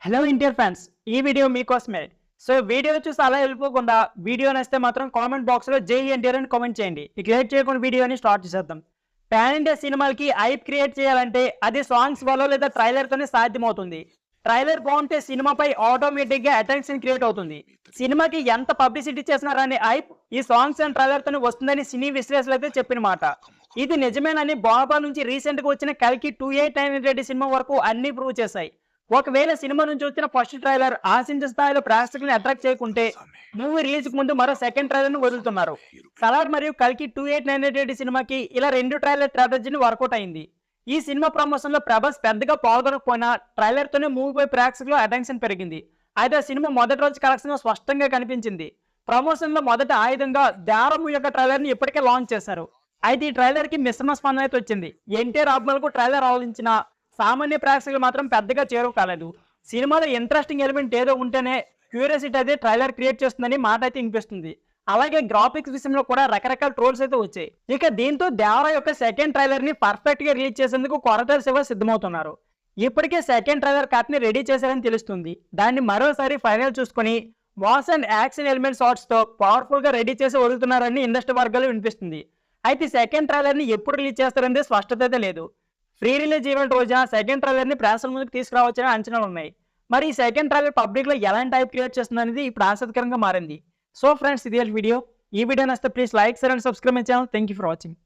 Hello ఇండియర్ fans, ఈ video మీకోసమే. So video చూసి అలా వెళ్ళిపోకుండా వీడియో నచ్చితే మాత్రం కామెంట్ బాక్స్లో జై ఎన్టీఆర్ అని కామెంట్ చేయండి. ఇక లేట్ చేయకుండా వీడియోని స్టార్ట్ చేసేద్దాం. పాన్ ఇండియా సినిమాలకి హైప్ క్రియేట్ చేయాలంటే అది సాంగ్స్ వల్ల లేదా ట్రైలర్తోనే సాధ్యమవుతుంది. ట్రైలర్ బాగుంటే సినిమాపై ఆటోమేటిక్గా అటెన్షన్ క్రియేట్ అవుతుంది. సినిమాకి ఎంత పబ్లిసిటీ చేసినారనే హైప్ ఈ సాంగ్స్ అండ్ ట్రైలర్తోనే వస్తుందని సినీ విశ్లేషకులు అయితే చెప్పిన మాట. ఇది నిజమేనని బాబా నుంచి రీసెంట్గా వచ్చిన కల్కి 2899 రెడ్డి సినిమా వరకు అన్ని ప్రూవ్ చేశాయి. ఒకవేళ సినిమా నుంచి వచ్చిన ఫస్ట్ ట్రైలర్ ఆశించిన స్థాయిలో ప్రేక్షకులను అట్రాక్ట్ చేయకుంటే మూవీ రిలీజ్ ముందు మరో సెకండ్ ట్రైలర్ ను వదులుతున్నారు. సలార్ మరియు కల్కి 2898 సినిమాకి ఇలా రెండు ట్రైలర్ స్ట్రాటజీని వర్కౌట్ అయింది. ఈ సినిమా ప్రమోషన్ లో ప్రభాస్ పెద్దగా పాల్గొనకపోయినా ట్రైలర్ తోనే మూవీపై ప్రేక్షకులు అటెన్షన్ పెరిగింది. అయితే సినిమా మొదటి రోజు కలెక్షన్ స్పష్టంగా కనిపించింది. ప్రమోషన్ లో మొదట ఆయుధంగా దారం యొక్క ట్రైలర్ ని ఇప్పటికే లాంచ్ చేశారు. అయితే ఈ ట్రైలర్ కి మిశ్రమ స్పందన అయితే వచ్చింది. ఎన్టీఆర్ అభిమానులకు ట్రైలర్ ఆలోచించిన సామాన్య ప్రేక్షకులు మాత్రం పెద్దగా చేరువ కాలేదు. సినిమాలో ఇంట్రెస్టింగ్ ఎలిమెంట్ ఏదో ఉంటేనే క్యూరియాసిటీ అయితే ట్రైలర్ క్రియేట్ చేస్తుందని మాట అయితే వినిపిస్తుంది. అలాగే గ్రాఫిక్స్ విషయంలో కూడా రకరకాల ట్రోల్స్ అయితే వచ్చాయి. ఇక దీంతో దేవరా యొక్క సెకండ్ ట్రైలర్ ని పర్ఫెక్ట్ గా రిలీజ్ చేసేందుకు కొరటాల శివ సిద్ధమవుతున్నారు. ఇప్పటికే సెకండ్ ట్రైలర్ కట్ ని రెడీ చేశారని తెలుస్తుంది. దాన్ని మరోసారి ఫైనల్ చూసుకుని mass and action element shots తో పవర్ఫుల్ గా రెడీ చేసి వదులుతున్నారని ఇండస్ట్రీ వర్గాలు వినిపిస్తుంది. అయితే సెకండ్ ట్రైలర్ ని ఎప్పుడు రిలీజ్ చేస్తారనేది స్పష్టత అయితే లేదు. ప్రీ రిలీజ్ ఈవెంట్ రోజున సెకండ్ ట్రైలర్ ని ప్రేక్షకుల ముందుకు తీసుకురావచ్చని అంచనాలు ఉన్నాయి. మరి ఈ సెకండ్ ట్రైలర్ పబ్లిక్ లో ఎలాంటి టైప్ క్రియేట్ చేస్తుంది అనేది ఇప్పుడు ఆసక్తికరంగా మారింది. సో ఫ్రెండ్స్, ఇది వీడియో. ఈ వీడియో నచ్చితే please like, share and subscribe my channel. Thank you for watching.